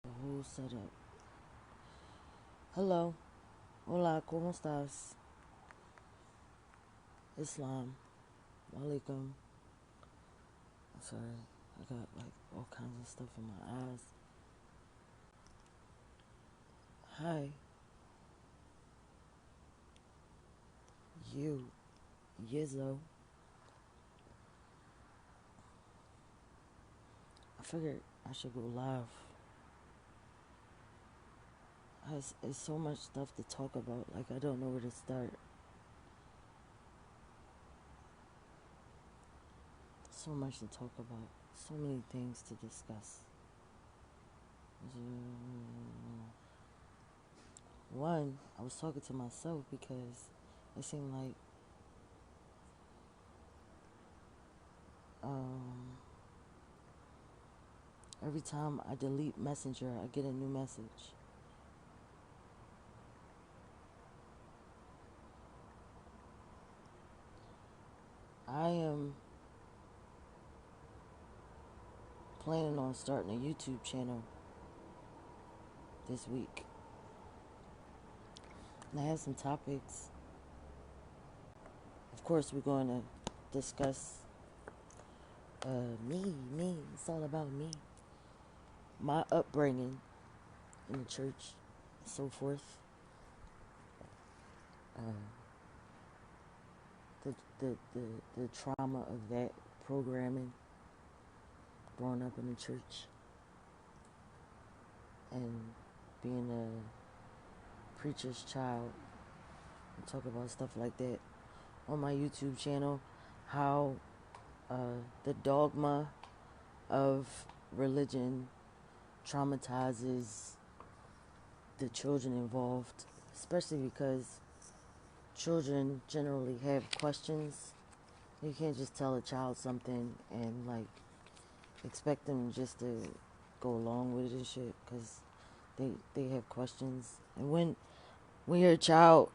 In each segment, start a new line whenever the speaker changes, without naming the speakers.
The whole setup. Hello. Hola, ¿cómo estás? Islam. Walaikum. I'm sorry. I got like all kinds of stuff in my eyes. Hi. You. Yizzo. I figured I should go live. It's so much stuff to talk about. Like, I don't know where to start. So much to talk about. So many things to discuss. One, I was talking to myself because it seemed like every time I delete Messenger, I get a new message. I am planning on starting a YouTube channel this week. And I have some topics. Of course, we're going to discuss me. It's all about me. My upbringing in the church and so forth. The trauma of that programming, growing up in the church and being a preacher's child, and talk about stuff like that on my YouTube channel, how the dogma of religion traumatizes the children involved, especially because children generally have questions. You can't just tell a child something and like expect them just to go along with it and shit, because they have questions. And when you're a child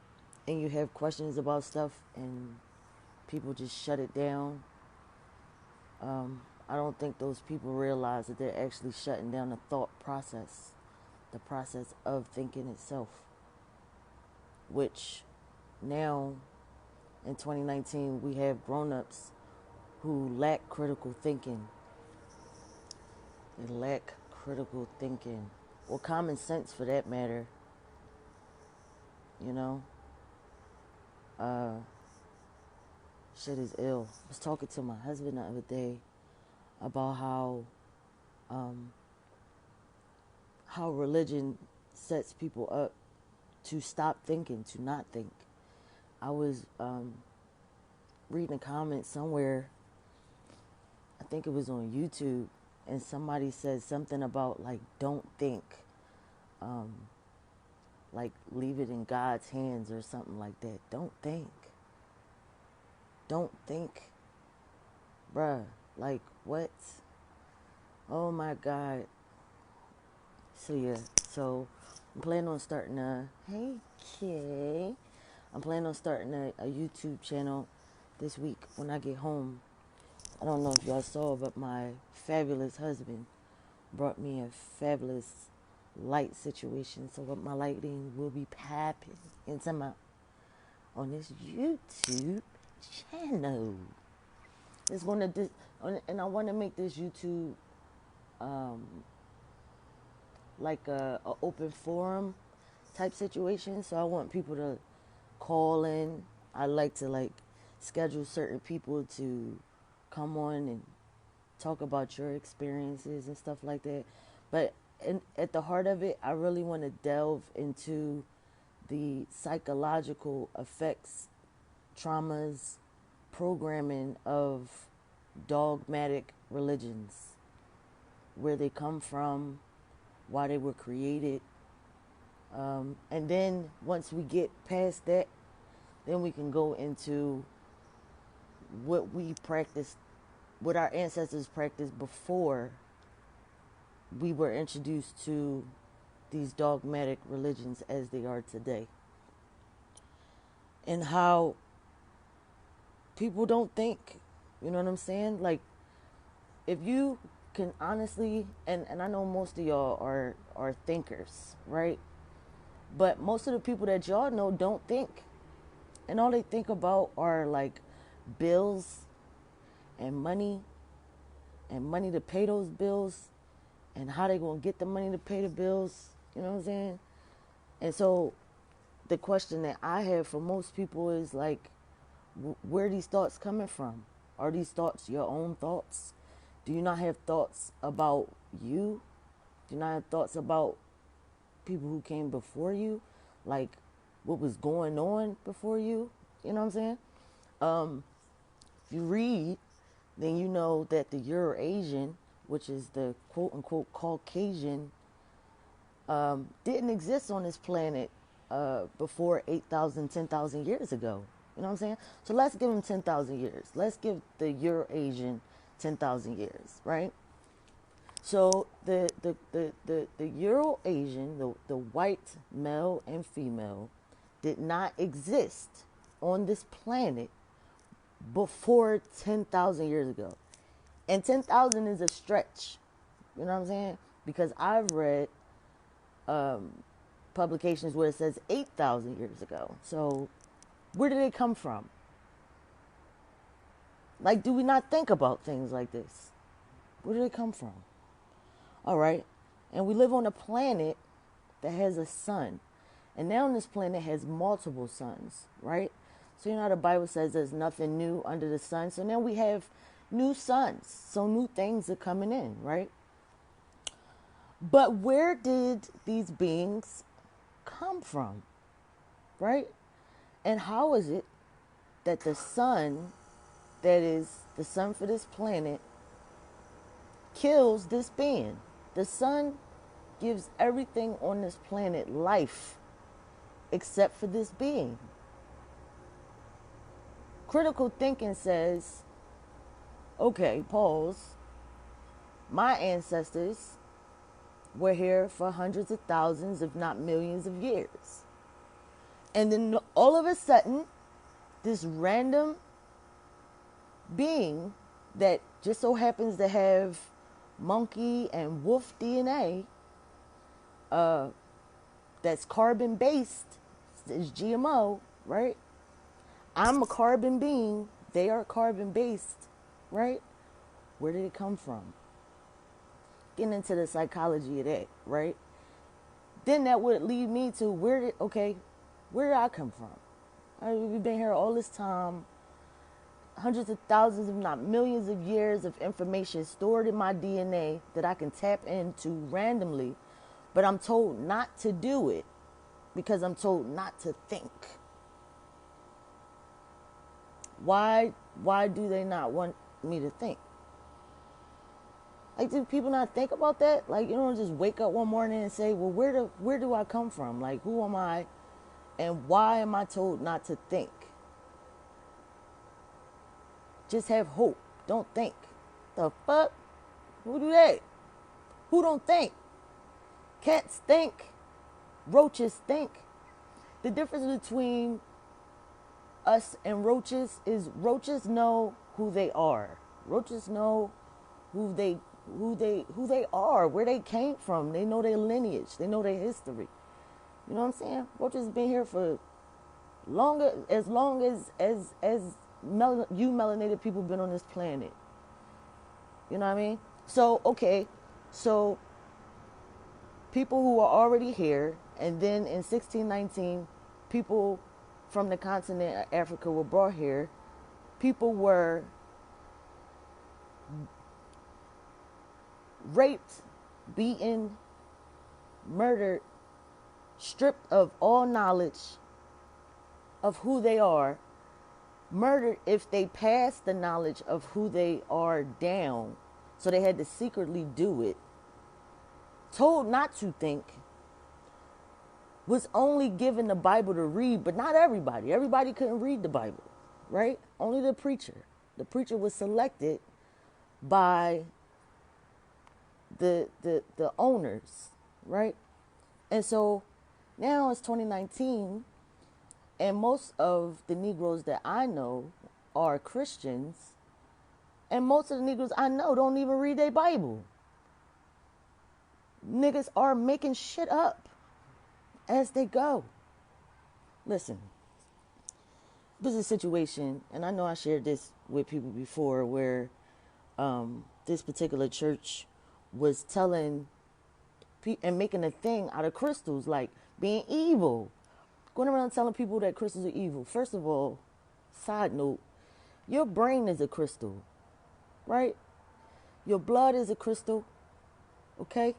and you have questions about stuff and people just shut it down, I don't think those people realize that they're actually shutting down the thought process, the process of thinking itself, which now in 2019 we have grown-ups who lack critical thinking. They lack critical thinking, or common sense for that matter. You know, shit is ill. I was talking to my husband the other day about how religion sets people up to stop thinking, to not think. I was reading a comment somewhere, I think it was on YouTube, and somebody said something about like don't think, like leave it in God's hands or something like that. Don't think, bruh. Like what? Oh my God. So yeah, so I'm planning on starting hey Kay, I'm planning on starting a YouTube channel this week when I get home. I don't know if y'all saw, but my fabulous husband brought me a fabulous light situation, so what my lighting will be popping into my on this YouTube channel. It's gonna and I want to make this YouTube like a open forum type situation. So I want people to call in. I like to like schedule certain people to come on and talk about your experiences and stuff like that. But at the heart of it, I really want to delve into the psychological effects, traumas, programming of dogmatic religions, where they come from, why they were created. And then once we get past that, then we can go into what we practiced, what our ancestors practiced before we were introduced to these dogmatic religions as they are today. And how people don't think, you know what I'm saying? Like, if you can honestly, and I know most of y'all are thinkers, right? But most of the people that y'all know don't think. And all they think about are like bills and money to pay those bills and how they gonna get the money to pay the bills. You know what I'm saying? And so the question that I have for most people is like, where are these thoughts coming from? Are these thoughts your own thoughts? Do you not have thoughts about you? Do you not have thoughts about people who came before you? Like what was going on before you? You know what I'm saying? If you read, then you know that the Eurasian, which is the quote unquote Caucasian, didn't exist on this planet before 8,000, 10,000 years ago. You know what I'm saying? So let's give them 10,000 years. Let's give the Eurasian 10,000 years, right? So the Euro-Asian, the white male and female, did not exist on this planet before 10,000 years ago. And 10,000 is a stretch. You know what I'm saying? Because I've read publications where it says 8,000 years ago. So where did they come from? Like, do we not think about things like this? Where did they come from? All right. And we live on a planet that has a sun. And now this planet has multiple suns, right? So you know how the Bible says there's nothing new under the sun. So now we have new suns. So new things are coming in, right? But where did these beings come from, right? And how is it that the sun, that is the sun for this planet, kills this being? The sun gives everything on this planet life except for this being. Critical thinking says, okay, pause. My ancestors were here for hundreds of thousands, if not millions of years. And then all of a sudden, this random being that just so happens to have monkey and wolf DNA, that's carbon based, is GMO, right? I'm a carbon being, they are carbon based, right? Where did it come from? Getting into the psychology of that, right? Then that would lead me to where did I come from? We've been here all this time, hundreds of thousands, if not millions of years of information stored in my DNA that I can tap into randomly, but I'm told not to do it because I'm told not to think. Why do they not want me to think? Like, do people not think about that? Like, you don't just wake up one morning and say, well, where do I come from? Like, who am I? And why am I told not to think? Just have hope. Don't think. The fuck? Who do that? Who don't think? Cats think. Roaches think. The difference between us and roaches is roaches know who they are. Roaches know who they are, where they came from. They know their lineage. They know their history. You know what I'm saying? Roaches been here for as long as you melanated people been on this planet. You know what I mean? So, okay. So, people who are already here, and then in 1619, people from the continent of Africa were brought here. People were raped, beaten, murdered, stripped of all knowledge of who they are, murdered if they passed the knowledge of who they are down, so they had to secretly do it, told not to think, was only given the Bible to read, but not everybody. Everybody couldn't read the Bible, right? Only the preacher. The preacher was selected by the owners, right? And so now it's 2019, and most of the Negroes that I know are Christians, And most of the niggas I know don't even read their Bible. Niggas are making shit up as they go. Listen, there's a situation, and I know I shared this with people before, where this particular church was telling and making a thing out of crystals, like being evil. Going around telling people that crystals are evil. First of all, side note, your brain is a crystal, right? Your blood is a crystal, okay?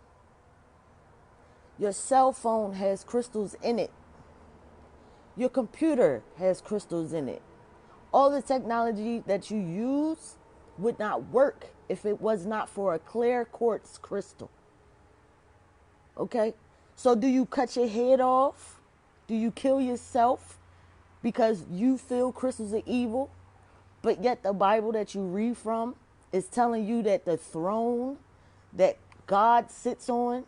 Your cell phone has crystals in it. Your computer has crystals in it. All the technology that you use would not work if it was not for a clear quartz crystal. Okay? So do you cut your head off? Do you kill yourself because you feel crystals are evil? But yet the Bible that you read from is telling you that the throne that God sits on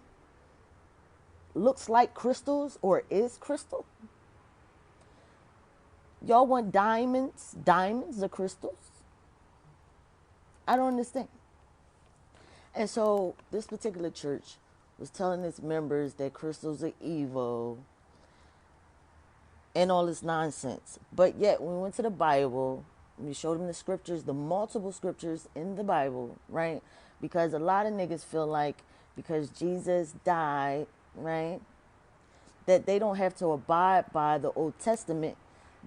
looks like crystals or is crystal. Y'all want diamonds? Diamonds are crystals. I don't understand. And so this particular church was telling its members that crystals are evil and all this nonsense. But yet when we went to the Bible, we showed them the scriptures, the multiple scriptures in the Bible, right? Because a lot of niggas feel like because Jesus died, right, that they don't have to abide by the Old Testament,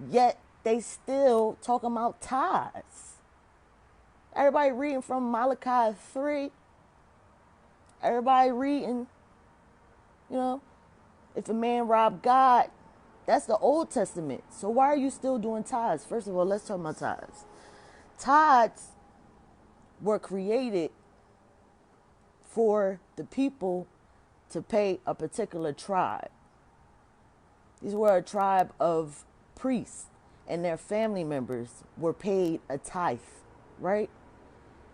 yet they still talking about tithes. Everybody reading from Malachi 3. Everybody reading, if a man robbed God, that's the Old Testament. So why are you still doing tithes? First of all, let's talk about tithes. Tithes were created for the people to pay a particular tribe. These were a tribe of priests, and their family members were paid a tithe, right?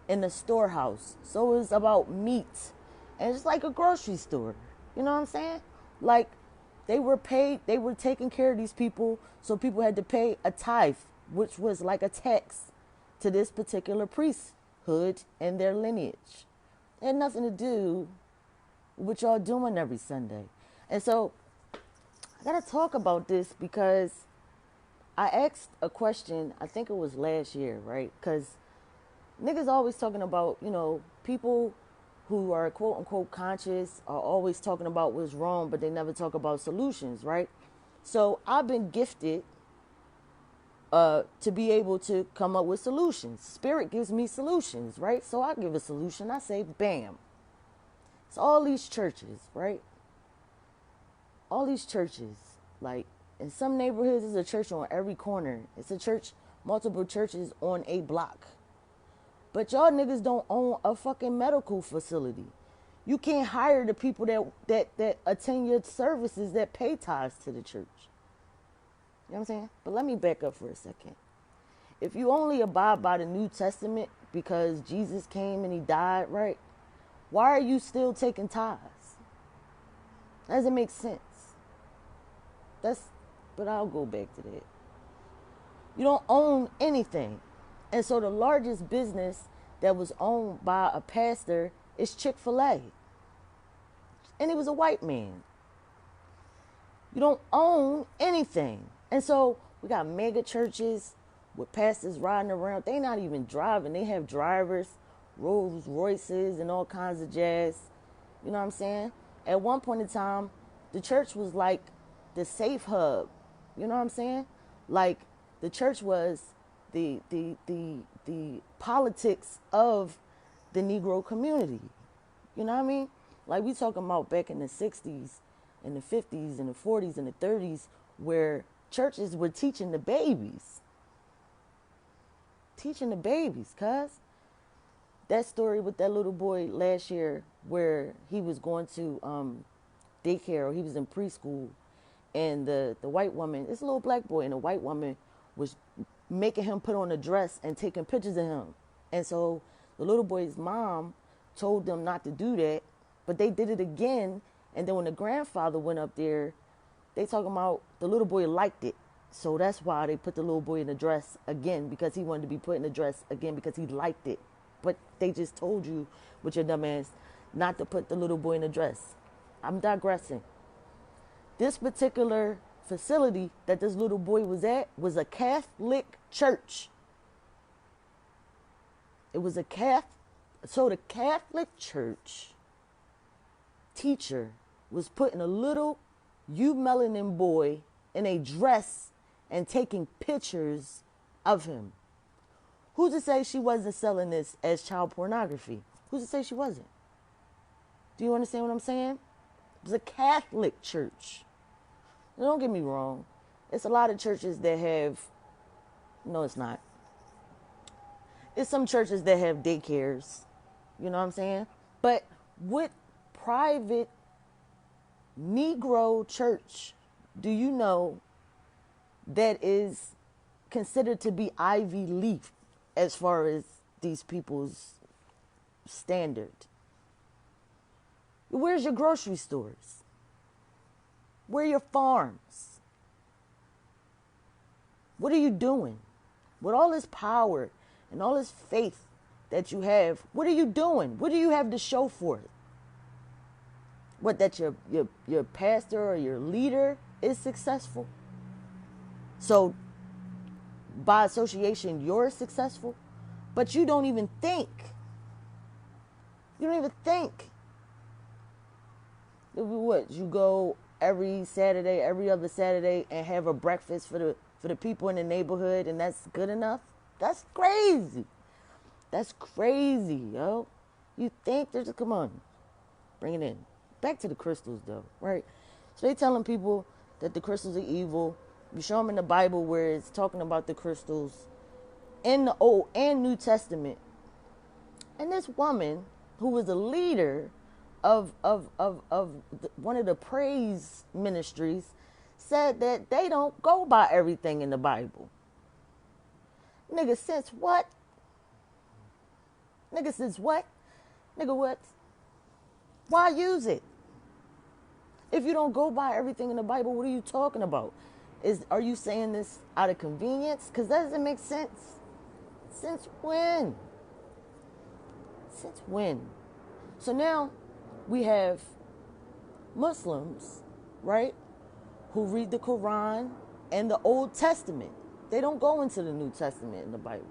In the storehouse. So it was about meat. And it's like a grocery store. You know what I'm saying? Like they were paid, they were taking care of these people, so people had to pay a tithe, which was like a tax to this particular priesthood and their lineage. It had nothing to do with what y'all doing every Sunday. And so I gotta talk about this because I asked a question, I think it was last year, right? Because niggas always talking about, people who are quote unquote conscious are always talking about what's wrong, but they never talk about solutions, right? So I've been gifted to be able to come up with solutions. Spirit gives me solutions, right? So I give a solution. I say, bam. It's all these churches, right? All these churches, like in some neighborhoods, there's a church on every corner. It's a church, multiple churches on a block. But y'all niggas don't own a fucking medical facility. You can't hire the people that attend your services that pay tithes to the church. You know what I'm saying? But let me back up for a second. If you only abide by the New Testament because Jesus came and he died, right? Why are you still taking tithes? Doesn't make sense. But I'll go back to that. You don't own anything. And so the largest business that was owned by a pastor is Chick-fil-A. And he was a white man. You don't own anything. And so we got mega churches with pastors riding around. They not even driving. They have drivers, Rolls Royces, and all kinds of jazz. You know what I'm saying? At one point in time, the church was like the safe hub. You know what I'm saying? Like the church was the politics of the Negro community. You know what I mean? Like we talking about back in the 60s and the 50s and the 40s and the 30s where churches were teaching the babies. Teaching the babies, cuz. That story with that little boy last year where he was going to daycare or he was in preschool and the white woman, this little black boy, and the white woman was making him put on a dress and taking pictures of him. And so the little boy's mom told them not to do that, but they did it again. And then when the grandfather went up there, they talking about the little boy liked it. So that's why they put the little boy in the dress again, because he wanted to be put in the dress again because he liked it. But they just told you with your dumb ass not to put the little boy in a dress. I'm digressing. This particular facility that this little boy was at was a Catholic church. It was a so the Catholic church teacher was putting a little melanin boy in a dress and taking pictures of him. Who's to say she wasn't selling this as child pornography? Who's to say she wasn't? Do you understand what I'm saying? It was a Catholic church. Now, don't get me wrong. It's a lot of churches that have, no, it's not. It's some churches that have daycares. You know what I'm saying? But what private Negro church do you know that is considered to be Ivy League as far as these people's standard? Where's your grocery stores? Where are your farms? What are you doing? With all this power and all this faith that you have, what are you doing? What do you have to show for it? What, that your pastor or your leader is successful? So by association, you're successful, but you don't even think. You don't even think. What, you go every Saturday, every other Saturday, and have a breakfast for the people in the neighborhood, and that's good enough? That's crazy. That's crazy, yo. You think there's come on, bring it in. Back to the crystals, though, right? So they telling people that the crystals are evil. You show them in the Bible where it's talking about the crystals in the Old and New Testament. And this woman who was a leader of one of the praise ministries said that they don't go by everything in the Bible. Nigga, since what? Nigga, since what? Nigga, what? Why use it? If you don't go by everything in the Bible, what are you talking about? Are you saying this out of convenience? Because that doesn't make sense. Since when? Since when? So now we have Muslims, right, who read the Quran and the Old Testament. They don't go into the New Testament in the Bible.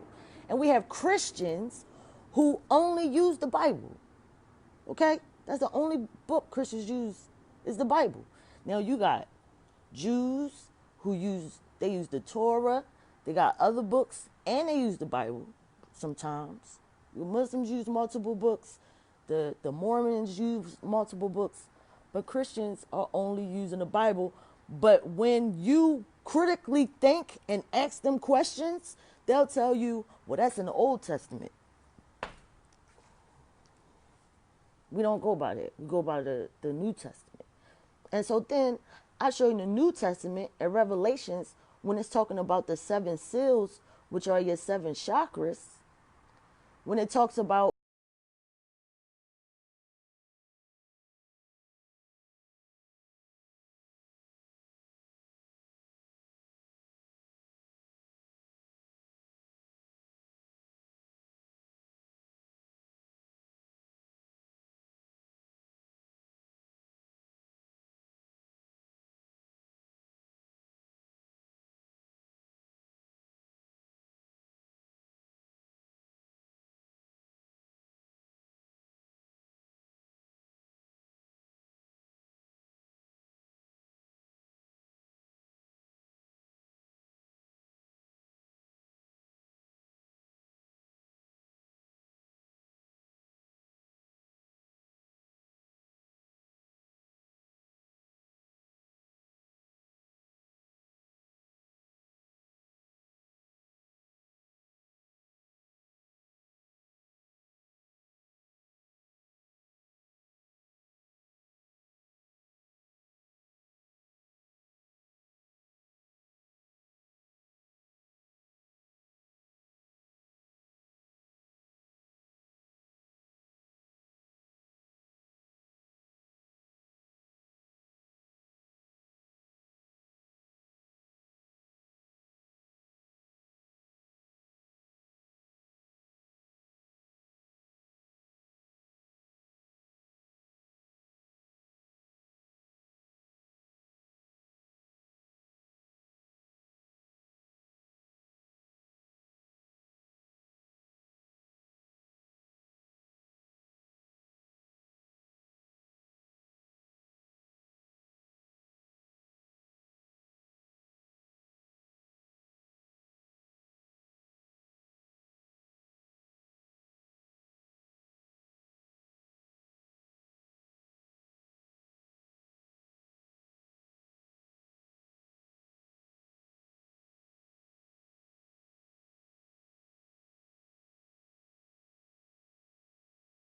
And we have Christians who only use the Bible. Okay? That's the only book Christians use is the Bible. Now you got Jews who use the Torah. They got other books and they use the Bible sometimes. The Muslims use multiple books. The Mormons use multiple books. But Christians are only using the Bible. But when you critically think and ask them questions, they'll tell you, well, that's in the Old Testament. We don't go by that. We go by the New Testament. And so then I show you the New Testament at Revelations when it's talking about the 7 seals, which are your 7 chakras. When it talks about